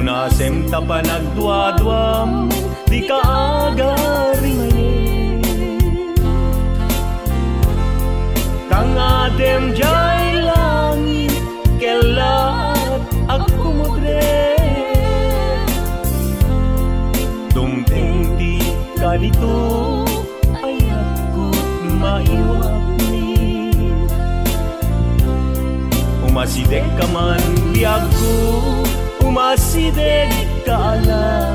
Unasem ta pa nagduadwam, di ka agari ngayon. Tangadem jay langit, kelat ako modre. Dumting di ka dito, ay ako maiwak ni. Umasidek ka man biyag ko, umasidek ka ala.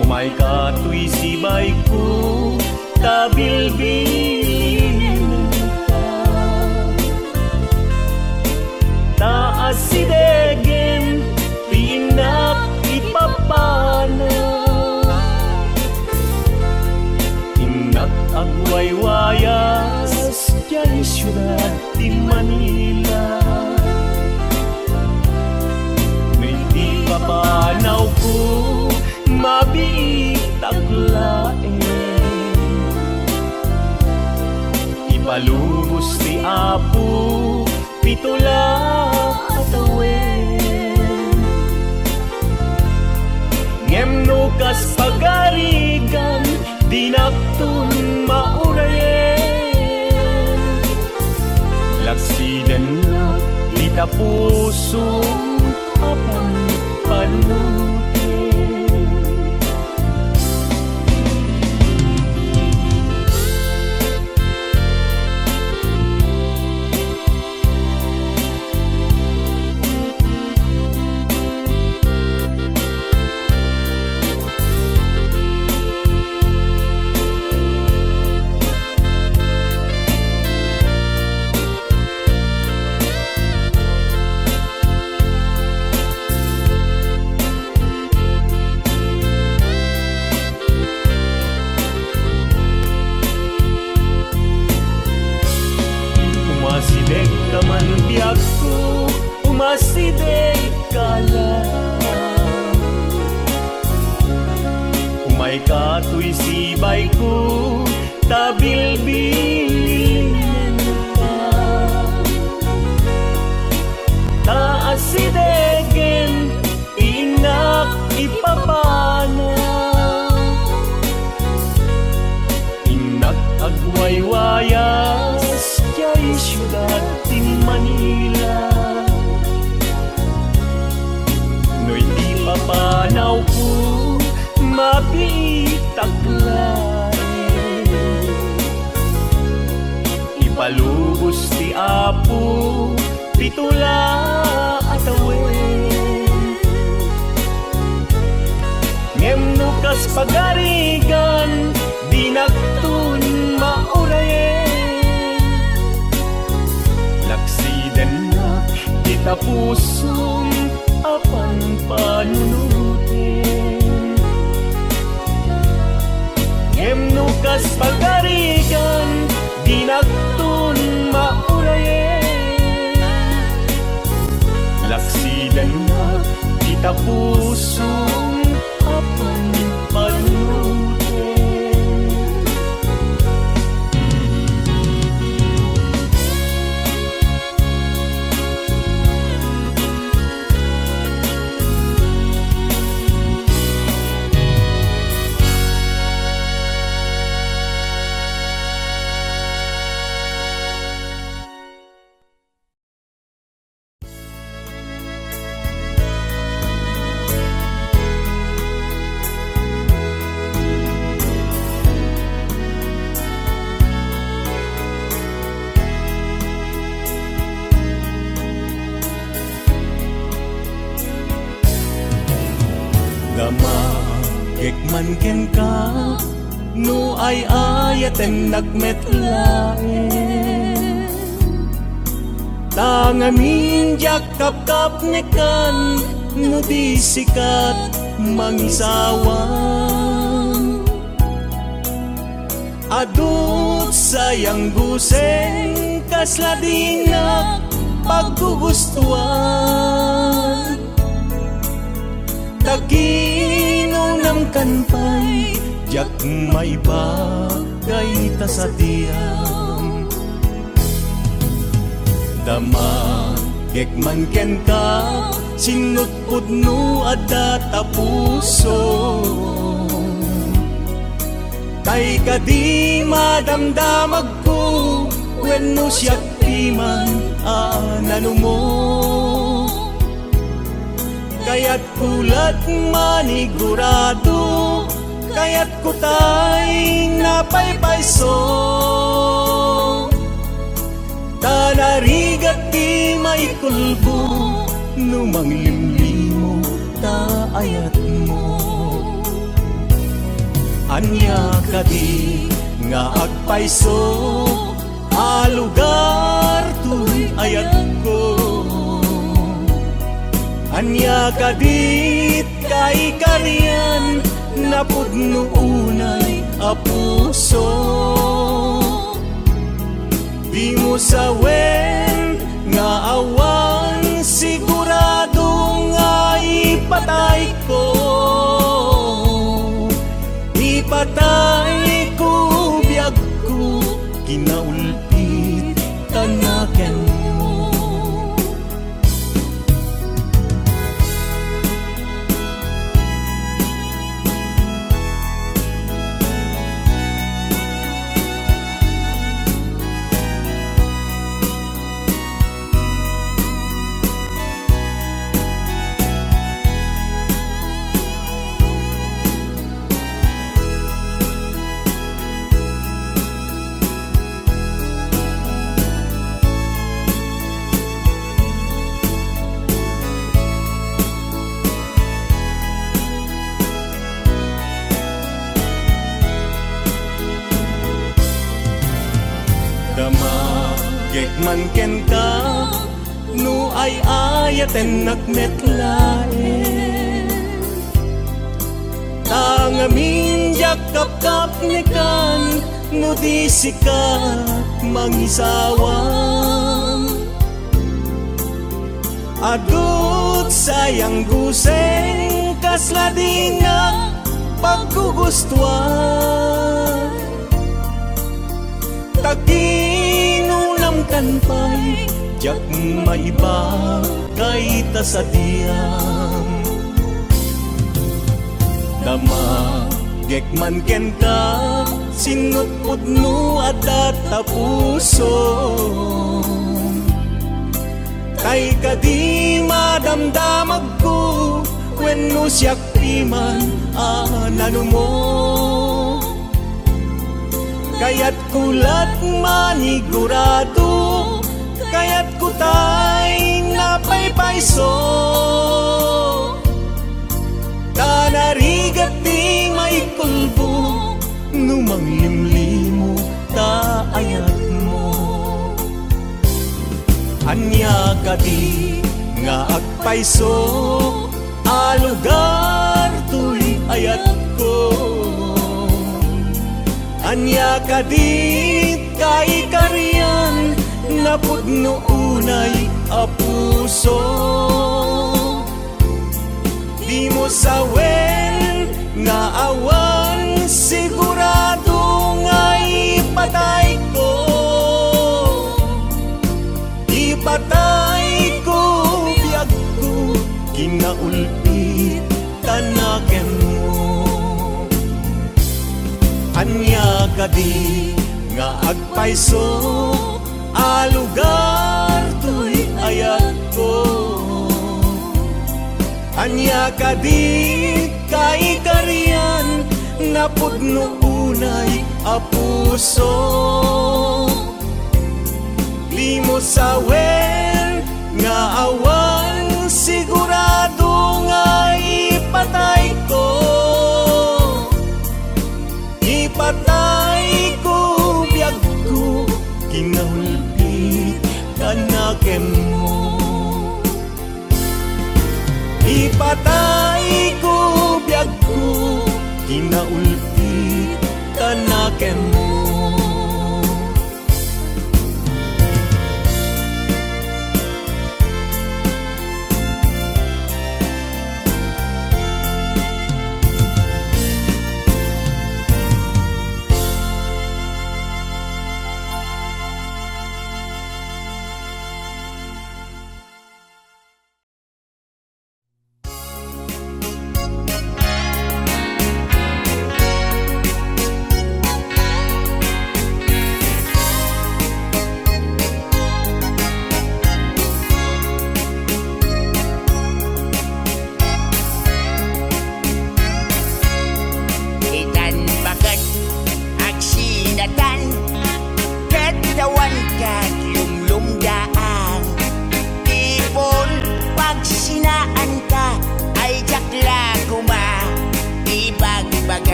Umay ka tuy sibay ko, tabilbilin ka. Taas sidegen, pinap ipapana. Inak agwaywayas, dyan syudad di Manila. Hindi papanaw ko, mabitaglae. Ipalubos ni Apo, pitula at awen. Ngemno kas pagarigan, dinaptun maurayen. Laksiden na, lita pusong apan panutin. Umasidek ka man biyag ko, umasidek ka lang. Umay ka tuy sibay ko, tabilbilin ka. Taas sidegen, inak ipapana. Inak agwaywayas, jay syudad di Manila. No'y di papanaw ko, mabitaglay. Ipalubos ti Apo, pitula at awen. Ngemno kas pagarigan, dinagtun maurayen. Laksiden na kita pusong apan panunutin. Ngemno kas pagarigan, dinagtun maurayen. Laksiden na kita pusong apan panunutin. Gekman ken ka, no ay ayaten nagmetlaen. Tangamin jak kap nekan, no di sikat mangisawan. Adut sayang guseng, kasladingak paggugustuan. Taginunam kanpay, jak may bagay ta sa tiyang. Dama Gekman ken ka sinutpud no adda ta puso. Kay kadi madamdamag ko wenno siya piman anano mo. Kaya't kulat manigurado, kaya't kutay napaypayso. Tanarigat di maikulbo, numang limlimo ta ayat mo. Anya kadi nga agpayso, alugar tuy ayat ko. Anya kadit kay kariyan, napudno unay a puso. Di mo sawen nga awan, sigurado nga ipatay ko. Ipatay ko biyag ko, kinaulpit tanaken mo. Dama gekman ken ka no ay ayaten nakmetlaen. Tangamin yakap-kap ni kan no di sikat mangisawang. Adut sayang guseng kasla di nga paggugustuhan. Taginunam kan pa'y jak maiba kay tasadiam. Dama gekman ken ka sinutpud no adat ta puso. Kay kadi madamdamag ko wenno siya piman anano mo. Kaya't kulat manigurado, kaya't kutay napaypayso. Tanarigat di maikulbo, numang limlimo ta ayat mo. Anya kadi nga agpayso, alugar tuy ayat ko. Anya kadit kay kariyan, napudno unay a puso. Di mo sawen nga awan, sigurado nga ipatay ko. Ipatay ko biyag ko, kinaulpit tanaken mo. Anya kadi nga agpayso, alugar tuy ayat ko. Anya kadi kay kariyan, napudno unay a puso. Di mo sawen nga awan, sigurado nga ipatay ko. Ipatay ko biyag ko, kinahulpit tanaken mo. Ipatay ko biyag ko, kinaulpit tanaken mo.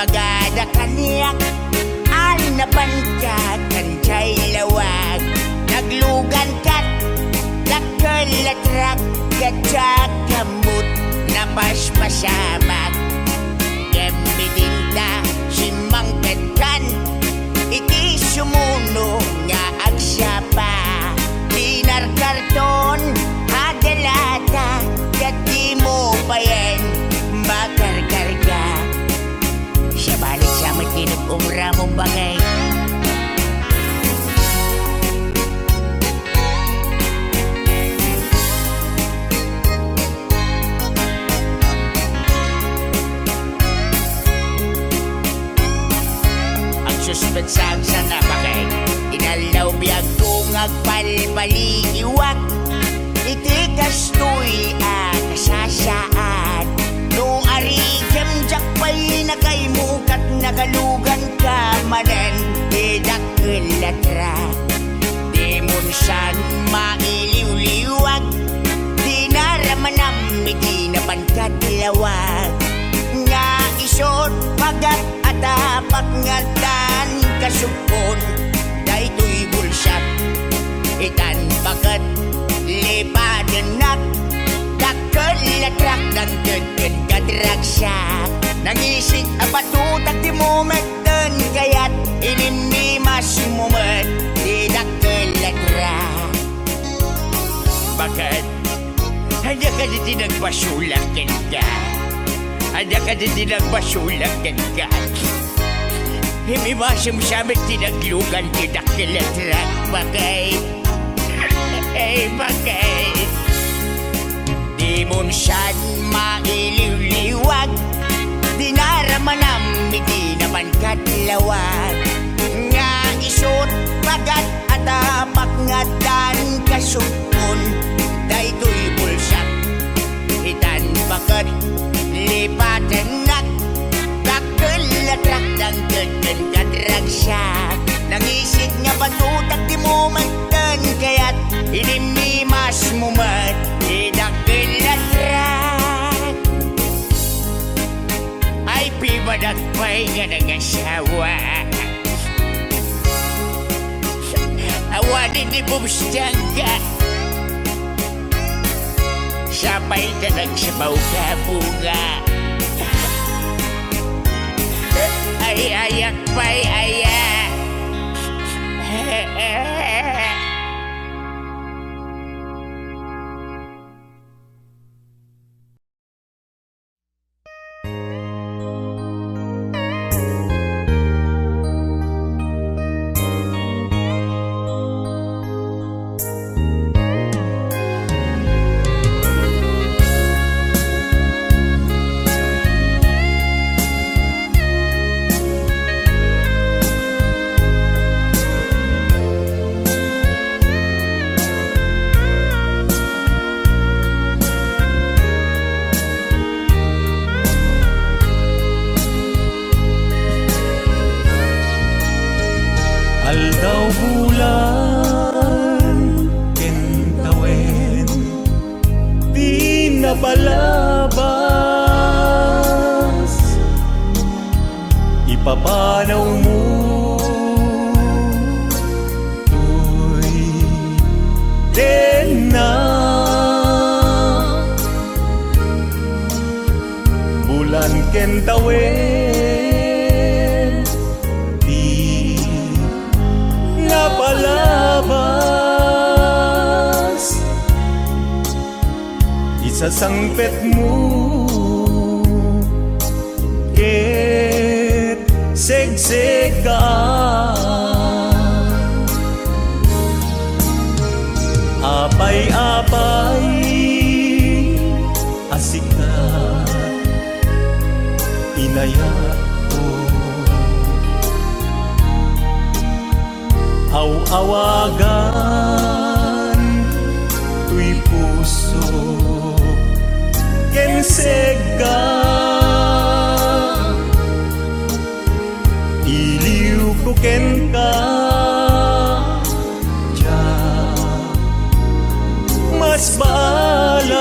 bagada kaniyak al nabangka kancay lawag naglugan kat dakkelatrak gatsak kamut napaspasamak gembidinta simang petkan iti sumuno nga agsapa dinar karton adalata kati mo payen bakar karga siya balik sa matinag umra mong bagay suspensang sana bakay inalaw biyag kong agpalpaliiwak iti kastoy kasasaan no arigam jakpay na kay mukat nagalugan ka manen idakilatra di munsan mailiw-liwag di naramanam iti nabangkat lawag nga isot pagat atapak ngatan kasupon daytoy bulsat itan bakat lipadenak dakkelatrak ng deden kadragsak nangisik apatutak di momenten kayat ininimas mumet di dakkelatrak bakat hanya ka di nagbasulakin ka hanya ka di nagbasulakin ka himimasam samit tinaglugan tinagkilatrak bagay bagay di munsan mailiw-liwag di naramanam iti naman katlawag nga isot pagat atapak ngatan kasupon daytoy bulsak itan bakat lipatenak dakkelatrak ng deden kadragsak nangisik nga batutak di momenten kayat inimimas mumet di dakkelatrak ay pimadagpay nga nangasawa awanin di bumstangga sabay ka nagsabaw ka bunga ay ayak pa'y ayak Aldaw bulan kentawen di napalabas ipapanaw mo tuy den na bulan kentawen palabas isasangpet mo ket segsegaan apay-apay asikat inayat aw-awagan tuy puso ken sega iliw ko ken ka mas balan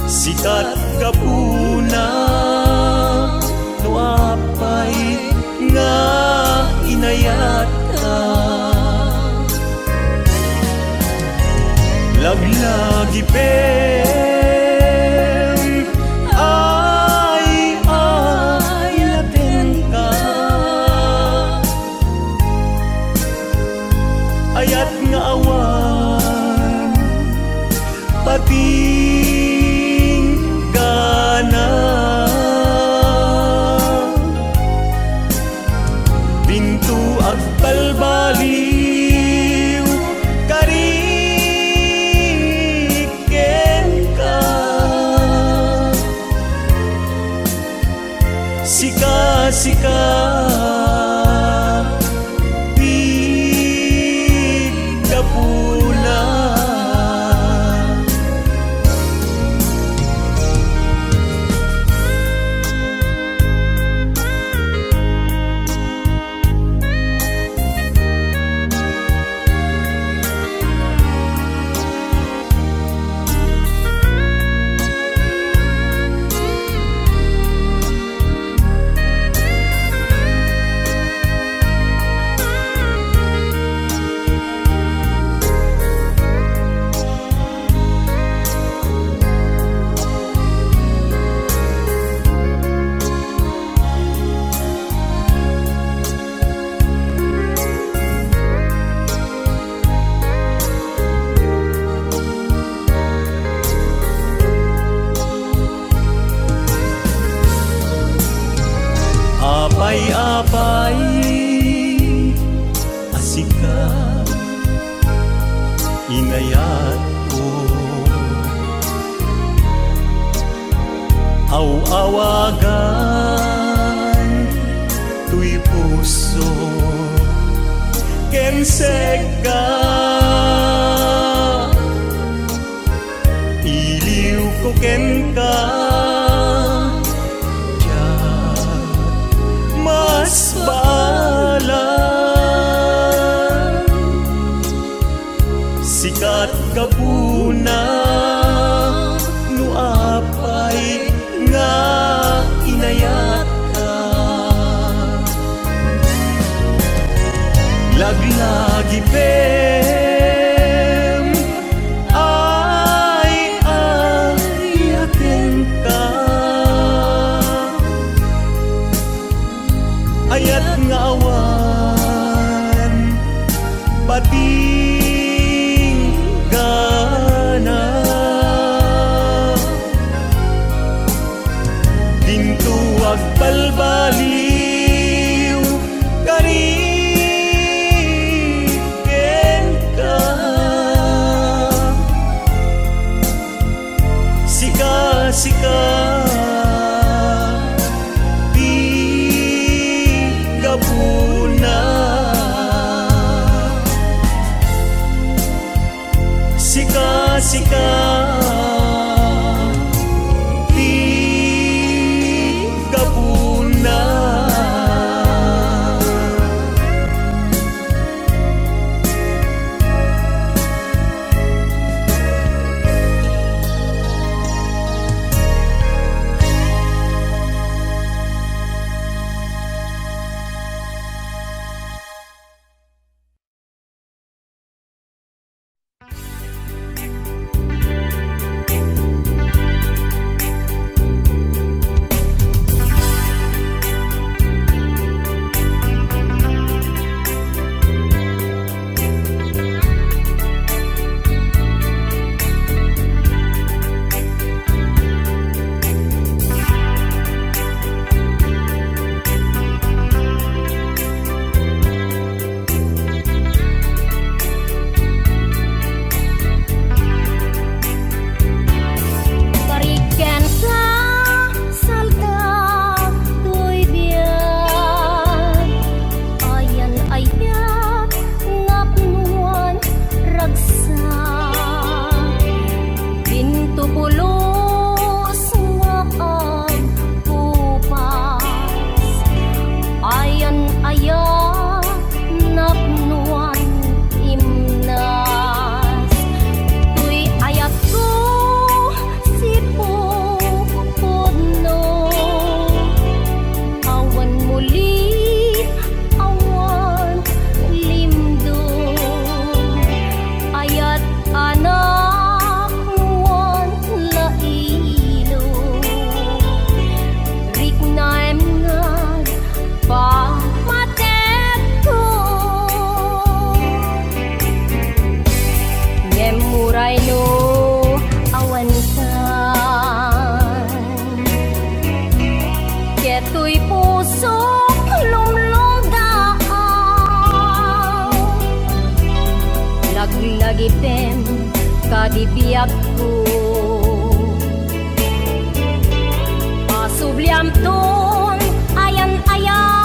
sikat kapun agbalbaliw kariken ka. Sika, sika, pigdapula. Apay-apay, asika, inayat ko. Aw-awagan, tuy puso, kensega. Iliw ko ken ka, mas balang sikat kapuna no apay nga inayat ka. Laglagi pem ay ayaten ka. Ayat nga awan pating gana. Dintuwag balbaliw kariken lagipem kadibiyag ko. Pasubliam ton ayan-ayan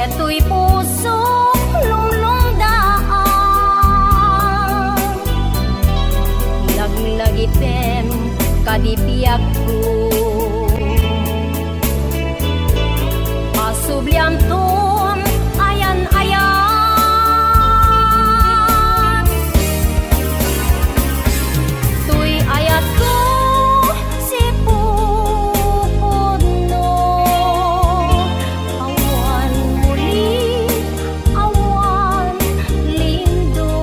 Ito'y pusok lumlumdaan, laglagipem kadibiyag ko. Pasubliam ton ayan-ayan, tuy ayat ko si pupudno. Awan muli, awan lindo,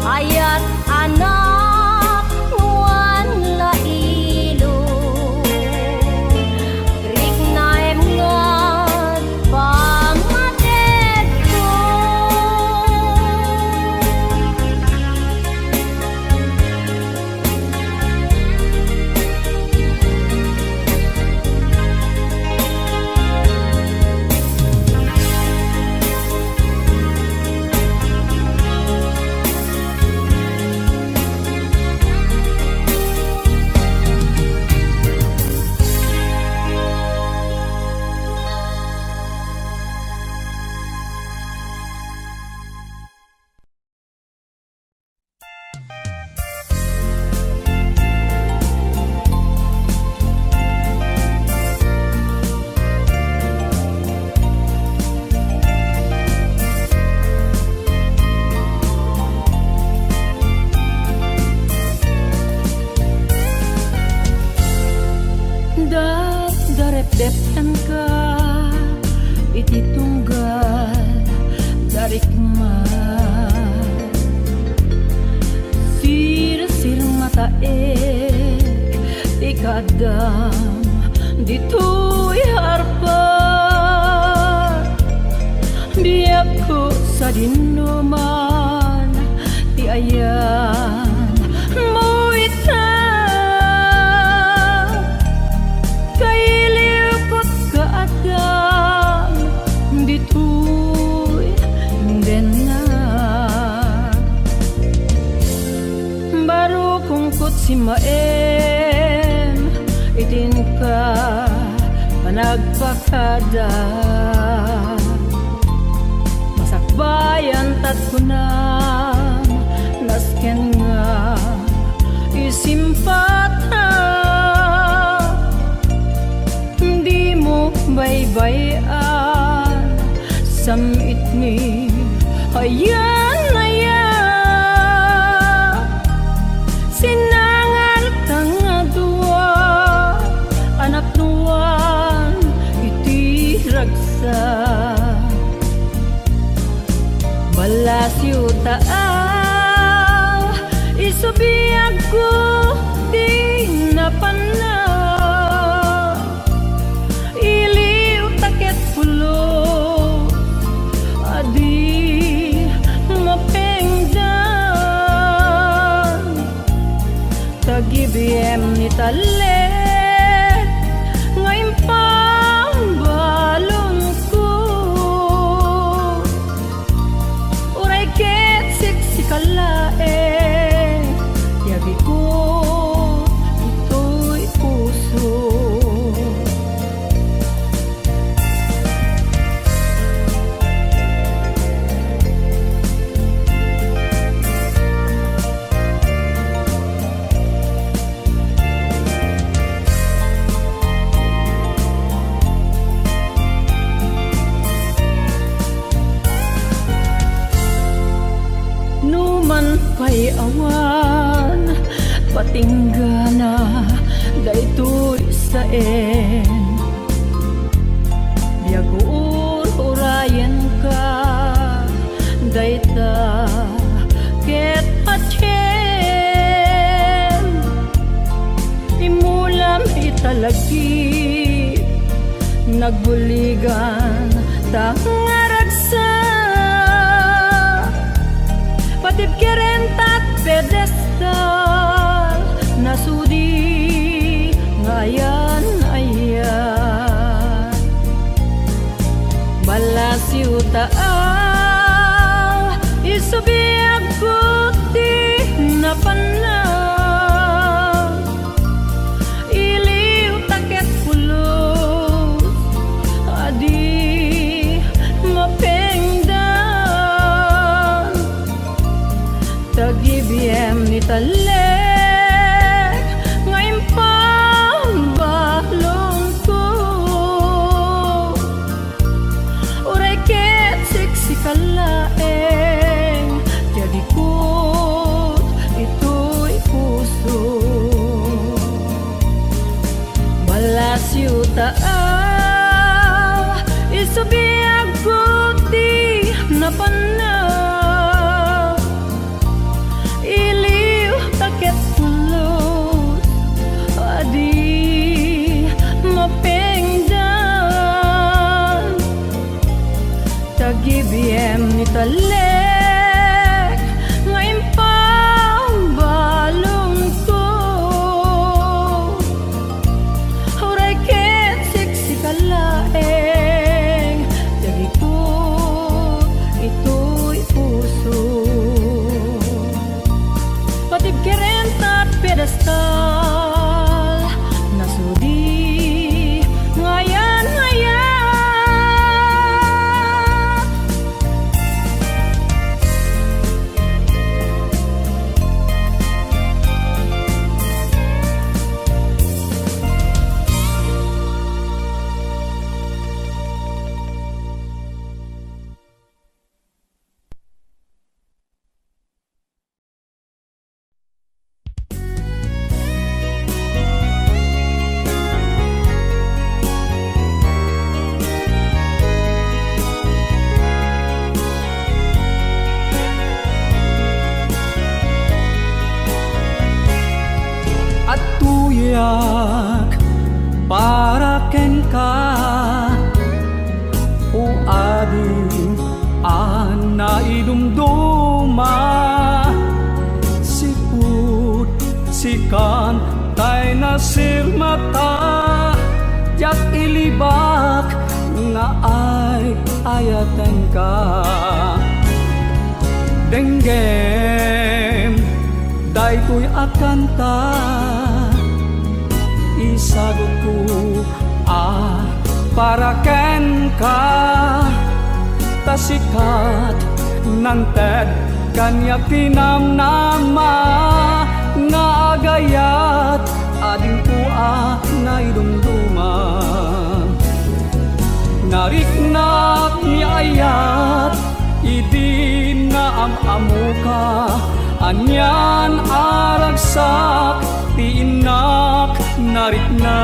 ayat anak nuan lailo. Rik naem ngad pamatet ko. Darep-depen ka iti tunggal darikman, sir-sir mataek ti kadam dito'y harpa. Biyak ko sa dinuman ti ayan mo ita. Si maem itin ka panagpakada, masakbayan tat kunam nasken nga isimpata. Di mo baybayan samit ni ayan-ayan. Sinangal kang dua anak nuan iti ragsa, balasyo taa isubiyag ko di napana. Iliw taket tinggana daytoy saen biag urayan ka dayta ket atyen imulam italagi nagbuligan tangaragsa patib kerentat pedestal nasudi ngayan ayan balasiw taal isubiag kuti na panang iliw taket pulos adi mapengdan tagibiem ni talek ngayon pambalong ko uray ket siksi kalaeng jadi ko ito'y puso balasiw taal isubiag kuti na panang iliw taket pulos adi mapengdan tagibiem ni talek ngayon pambalong ko uray ket siksi kalaeng jadi ko ito'y puso patib kerentat pedestal nasudi ngayan at tuyak para ken ka o ading ana idumduma siput sikan tay nasirmata jak ilibak nga ay ayatan ka denggem daytoy akanta isagot ko para ken ka tasikat nanted kanya tinamnama nga agayat ading ko na idumduma nariknak ni ayat idi na amuka anyan aragsak ti inak narikna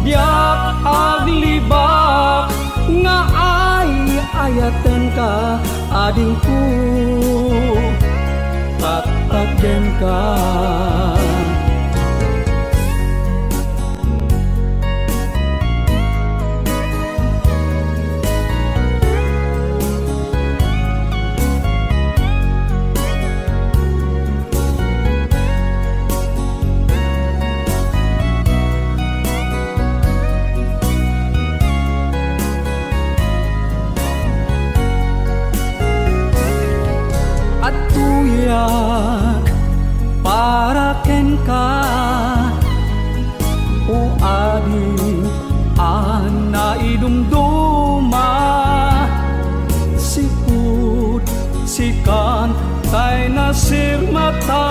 diak aglibak nga ay ayaten ka adingku tatagden ka para ken ka o ading ana idumduma siput sikan tay nasirmata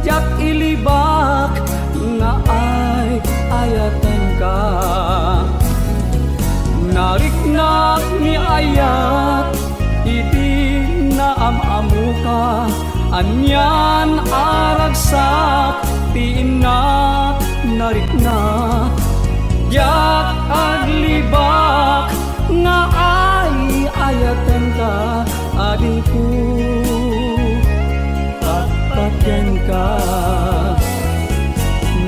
jak ilibak nga ay ayaten ka nariknak ni ayat idi na amamuka Anyan aragsak tiinak narikna yak aglibak nga ay ayatan ka adingku patpatyan ka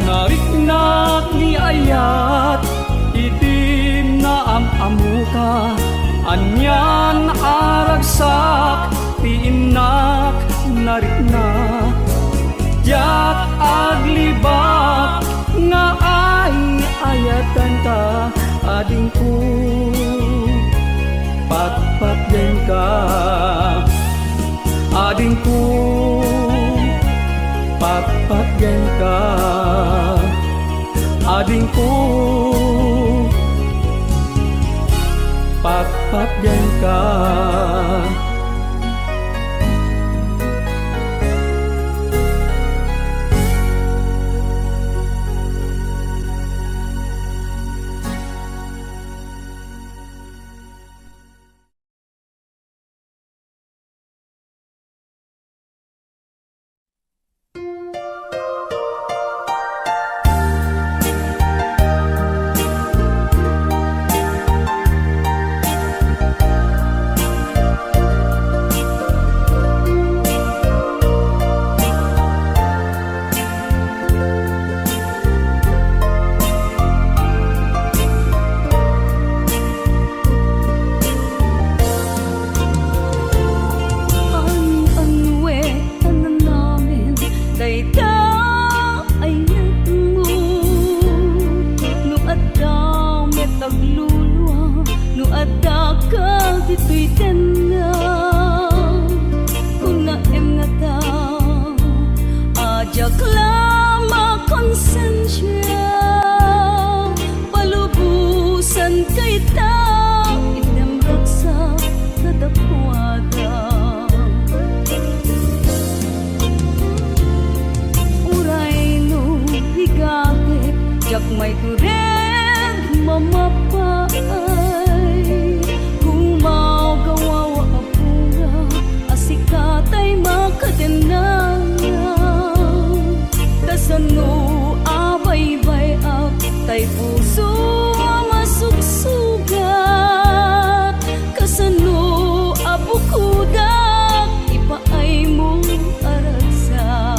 nariknak ni ayat itim na amuka anyan aragsak tiinak narikna yak aglibak nga ay ayatan ka adingku patpatyan ka adingku patpatyan ka adingku patpatyan ka. May turen mamapay Gumaw gawawa apura Asikatay makadenanga Tasano abay-bay ak Tay puso masugsugat Kasano abukudak Ipaay mo aragsak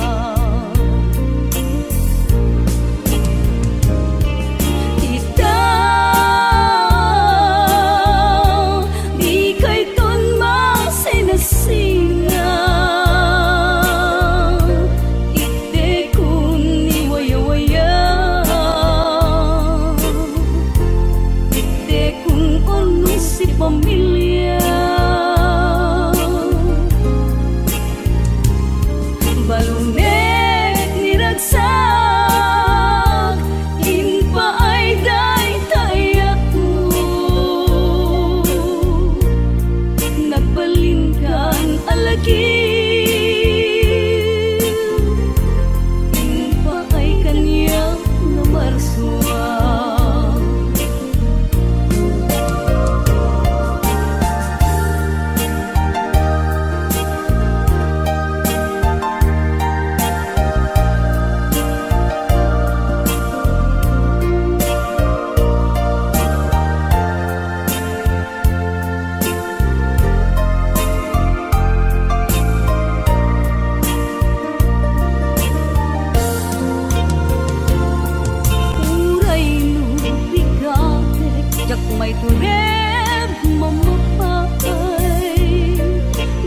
may turen mamapay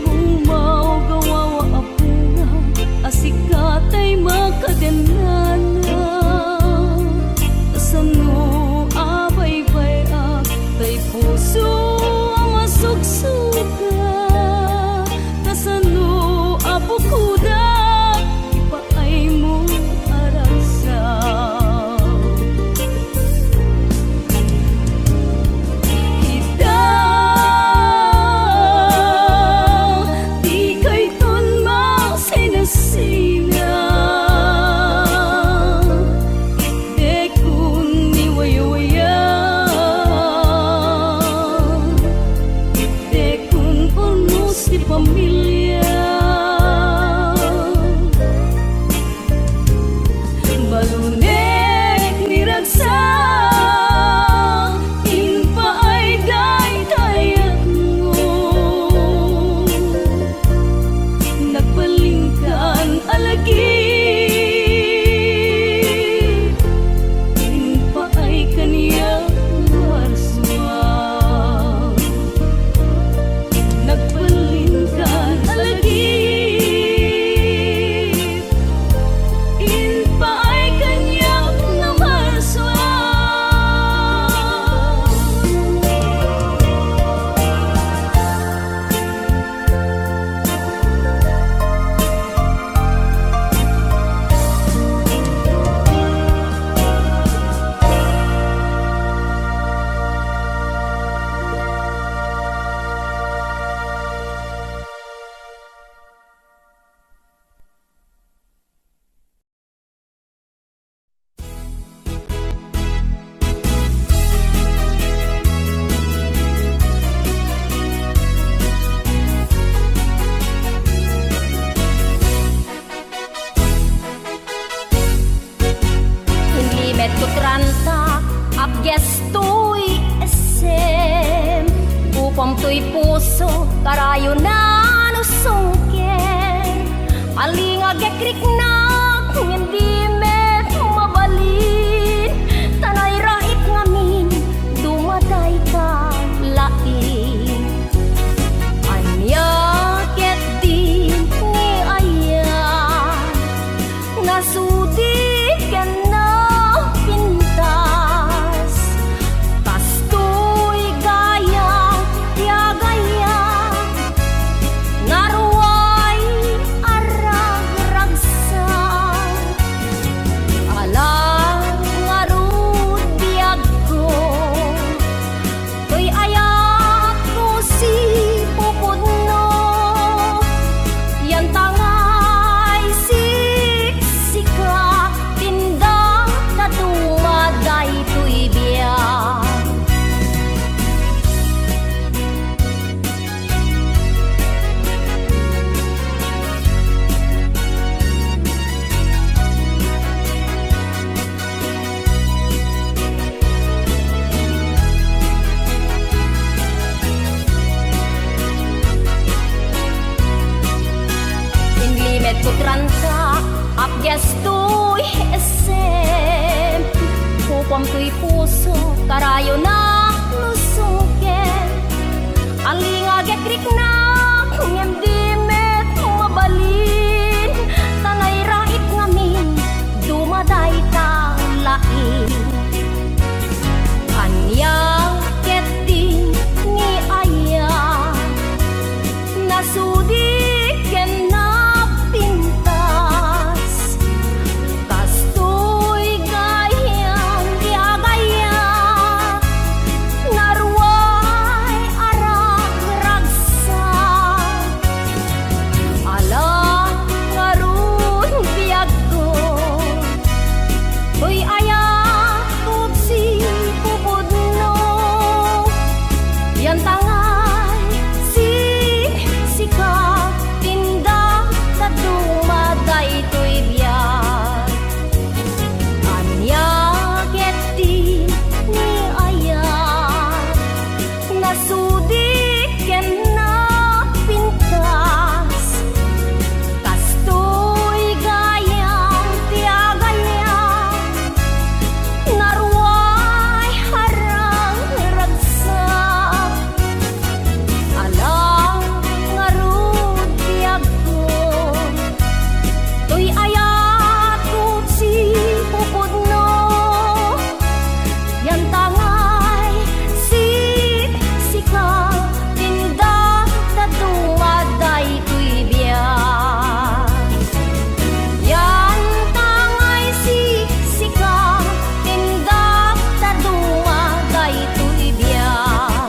Gumaw gawawa apura Asikatay makadenana Tasano abay-bay ak Tay puso masugsuga Tasano abukudak Ipaay mo aragsak putranta abges tuy esem upam tuy puso karayo na nusungken alinga gekrik na hindi met mabalin tanay rait ngamin dumaday ka lain anya ket din ni aya nasudi ken na pintas kastoy gayang tiagaya naruay arag-ragsan alang ngarud biag ko toy ayat ko si pupudno yan tangay siksika tinda kadumaday to'y biyak inlimet putranta abges tuy esem upam tuy puso karayo na lusungken alinga gekrik na ngem met mabalin tanay rait ngamin dumaday ta lain anyang ket din ni aya nasudi ken na pintas kastoy gayang tiagaya naruay arag-ragsan alang ngarud biag ko toy ayat ko si pupudno yan tangay sika tinda kadumaday to'y biyak anya ket din ni aya nasudi ken na pintas kastoy gayang tiagaya naruay harang-ragsak alang ngarud biag ko toy ayat ko si pupudno yan tangay sika tinda kadumaday to'y biyak yan tangay sika tinda kadumaday to'y biyak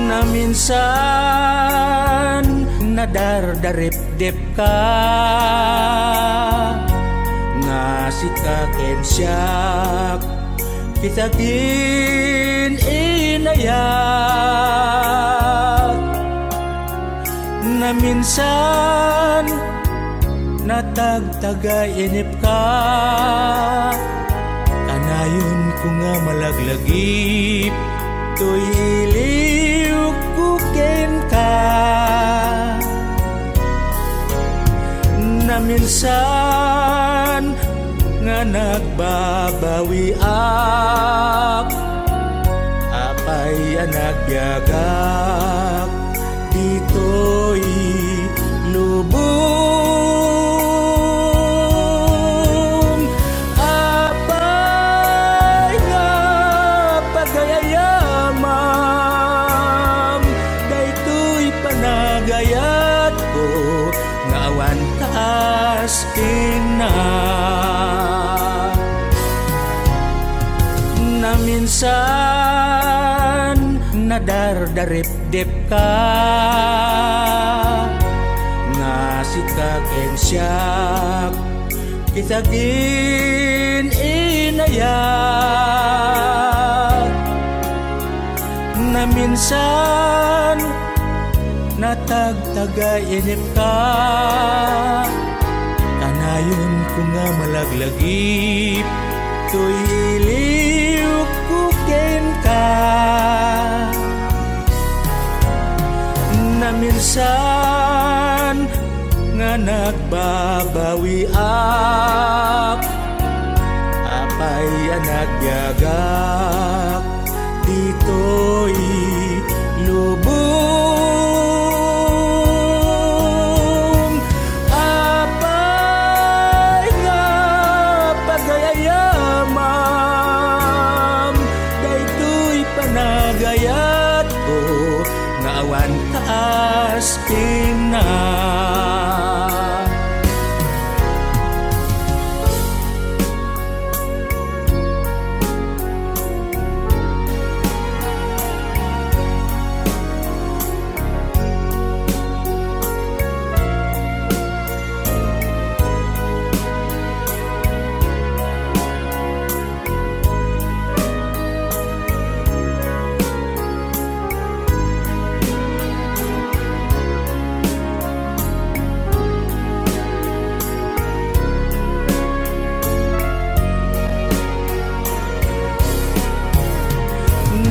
Na minsan nadardarip-dip ka nga sikaken siyak kita din inayat na minsan natagtagay inip ka kanayon ko nga malaglagip to'y iliw kuken ka na minsan nga nagbabawi ak apay nagbiagak dito'y lubong apay nga pagayayamam dayto'y panagayat ko nga awan taas ina minsan nadardarip-dip ka nga sikaken siyak kitagin inayat na minsan natagtagainip ka kanayon ko nga malaglagip to'y iliw kukin ka na minsan nga nagbabawi ak apay nagyagak dito'y lubong apay nga pagayayamam dayto'y panagayat ko nga awan kaas na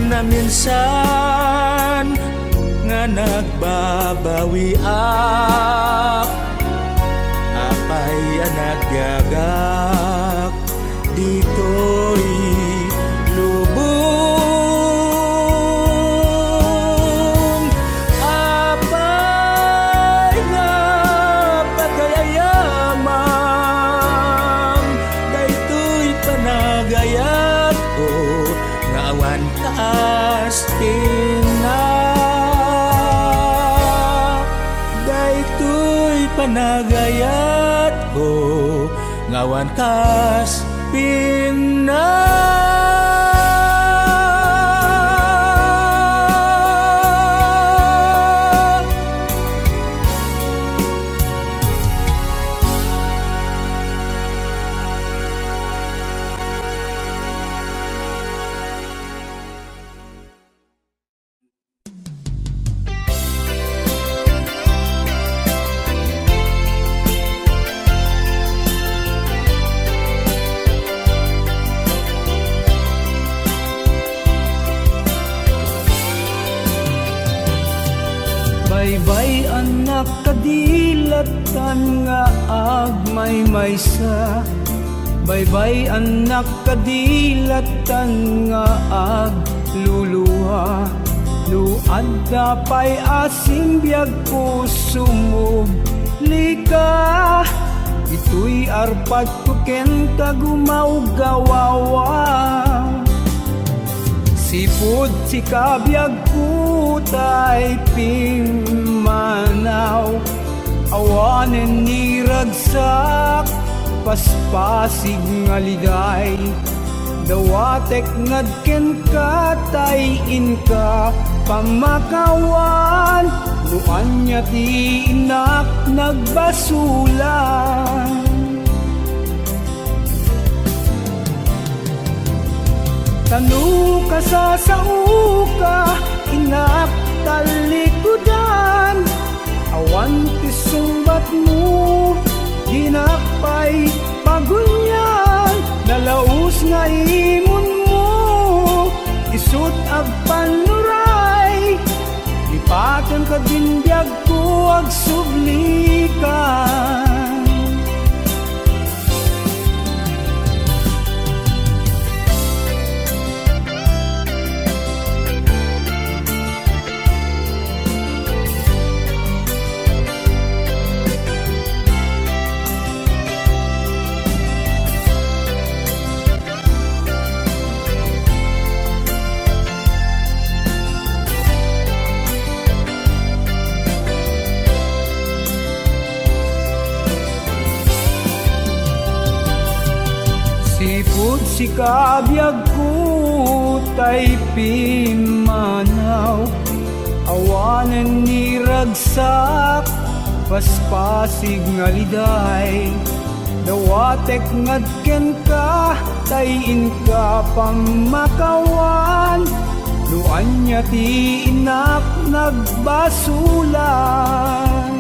na minsan nga nagbabawi ak apay nagyagak dito'y lubong apay nga pagayayamam dayto'y panagayat ko nga awan kaastina daytoy panagayat ko ngawan kaspina Baybay anak kadilatan nga agmay maysa Baybay anak kadilatan nga agluluha Luad dapay asim biyag puso mo lika Ito'y arpat ko ken kagumaw-gawawa Sipud si kabiyag putay pimanaw Awanen ni ragsak paspasig nga ligay Dawatek ngadken katay inka pamakawan Luan niya ti inak nagbasulan Tanu ka sa sauka, inak talikudan Awan ti sumbat mo, ginakpay pagunyan Nalaus nga imon mo, isut ag panuray Lipatan ka dinbyag ko ag sublikan Dipud si kabyag ko tay pimanaw, awanan ni ragsak paspasig nga liday. Dawatek ngadken ka tayin ka pang makawan, luan niya ti inak nagbasulan.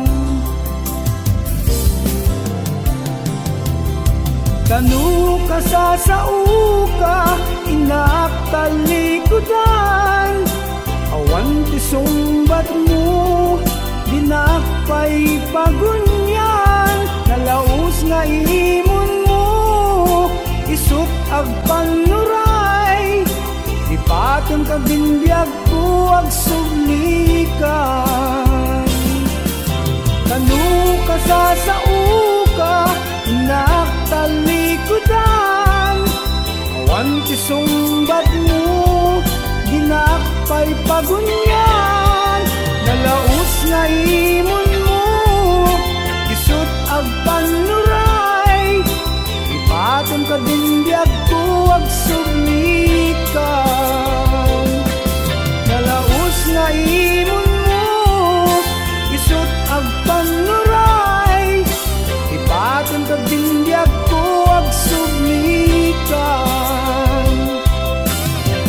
Tanu ka sa sauka, inak talikudan, awan ti sumbat mo, dinakpay pagunyan. Nalaos nga imon mo, isuk ag panuray, di paton ka binbiyag ko ag sublikan. Tanu ka sa sauka, inak talikudan, awan ti sumbat mo, dinakpay pagunyan. Nalaos nga imon mo, isut ag panuray, ipaton ka dinbiyag ko ag sublikan. Nalaos nga imon mo, isut ag panuray, ipaton ka dinbiyag ko ag sublikan.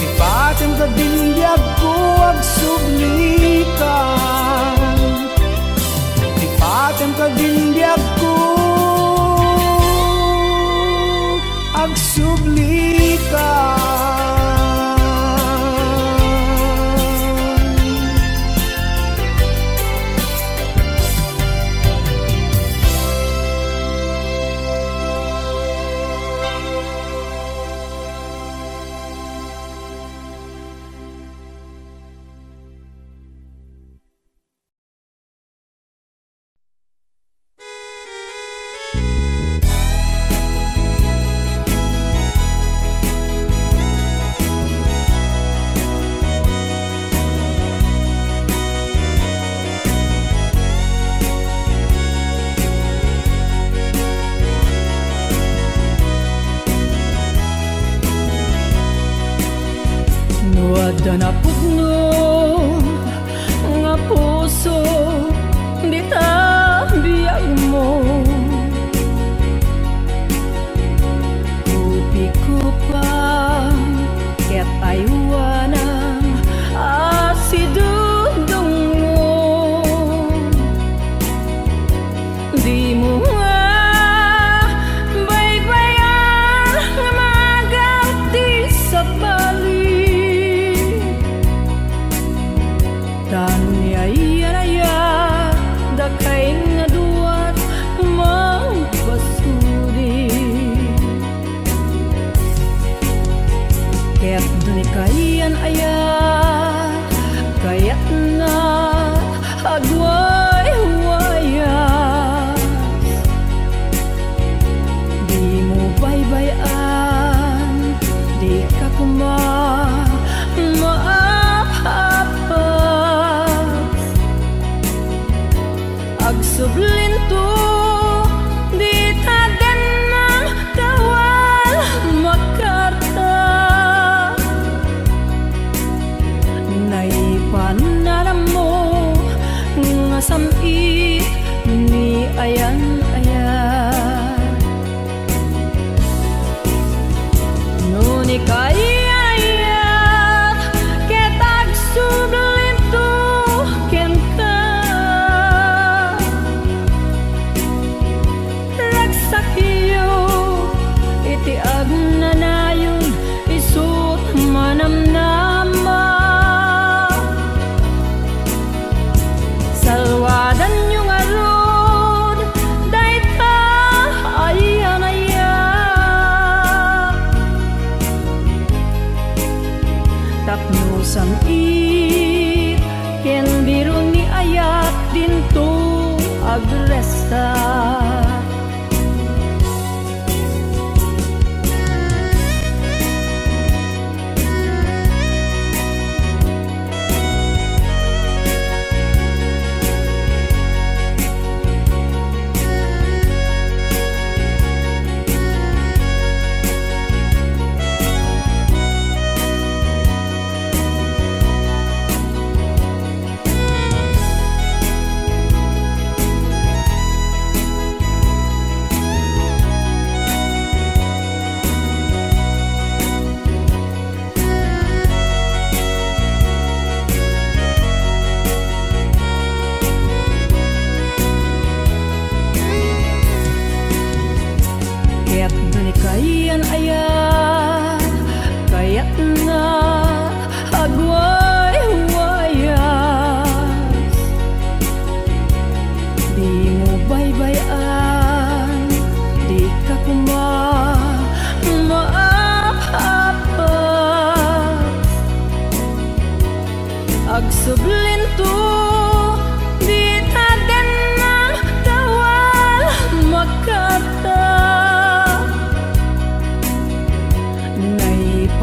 Ipaton ka dinbiyag ko ag sublikan. Ipaton ka dinbiyag ko ag sublikan. Wada na pugno nga puso, di tabiyag mo. Kupi ko pa ket aywanang asidudong mo. Di mo nga baybayan nga maganti sa bali. Tanyaya dakay nga duwat magpasuri, kaya't duni kayan aya, kaya't na agway-wayas. Di mo baybayan, di ka agsublinto, di tagan ng tawal makarta. Naipanara mo nga sami ni ayan-ayan. Nuni kayayat ket agsublinto ken ka. Iti agnanayon isut manamnama, salwadan yung arod dayta ayan-aya. Tapnusan it ken biro ni ayat dinto agresta.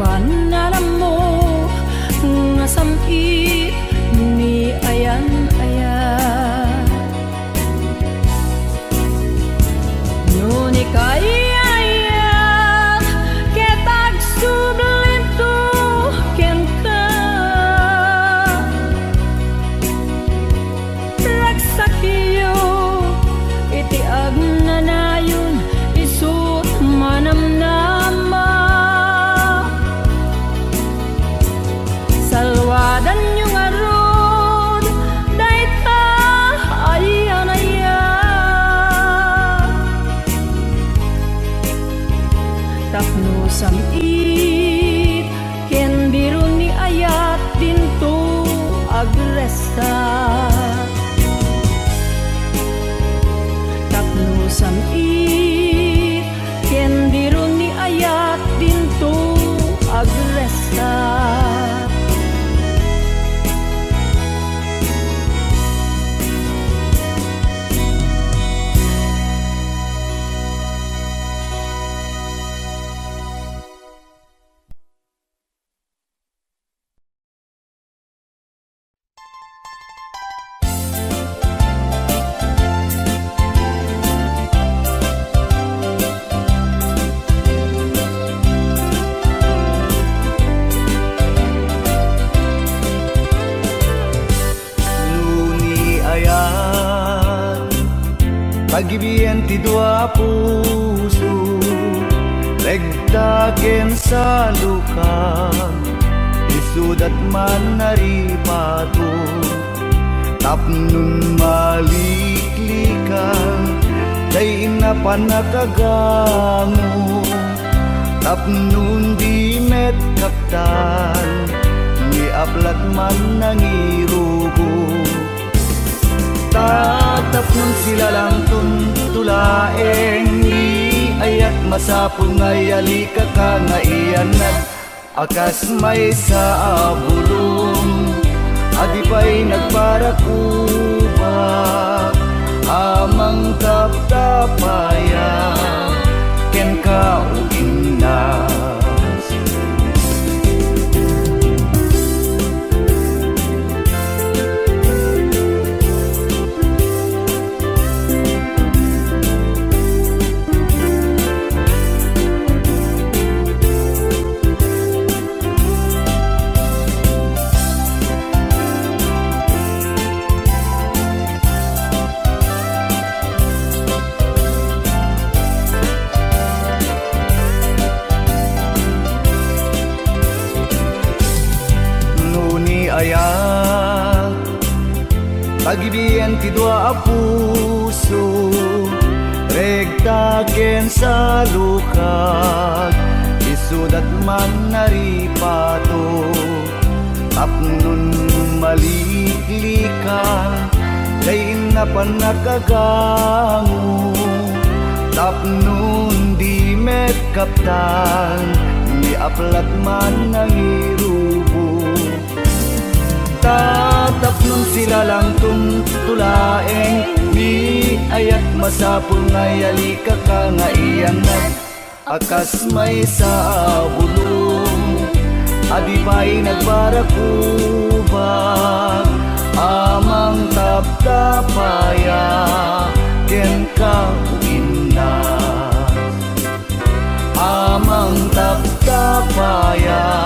pananamo nga samit ni ayan-ayan. Nuni kayayan ketag sublinto ken ka ragsakyo iti agnanayon isut manamnama salwadan yung arod dahit ka ayan-ayan tapno samit ken biro ni ayat dinto agresta tapno samit ken biro ni ayat dinto agresta. Nuni ayan pagibiyan ti dua puso regtaken sa luka isudat man naripato tapnun maliklikan day na panakagango tapnun di met kaptan ni aplat man nangirugo tatap nun sila lang tuntulaeng ni ayat masapul ngayali ka ka nga iyanat akas may sa abulong adi pa'y nagparakuba amang taptapaya ken ka uginas. Nuni ayan pagibiyan ti dua a puso regtaken sa lukag isudat man naripato tapnon maliklikan dayin na panakagango tapnon di met kaptan ni aplat man nangirubo tatapnon sila lang tuntulaeng ni ayat masapul ngayali ka ka nga iyanat akas may sa bulong adi pa'y nagbarakuba amang taptapaya ken ka uginas amang taptapaya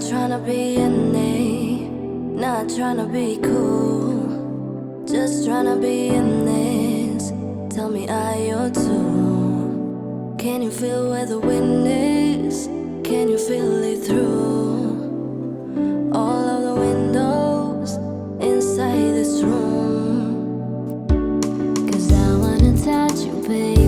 tryna be in it, not tryna be cool, just tryna be in this. Tell me, are you too? Can you feel where the wind is? Can you feel it through all of the windows inside this room? 'Cause I wanna touch you, baby.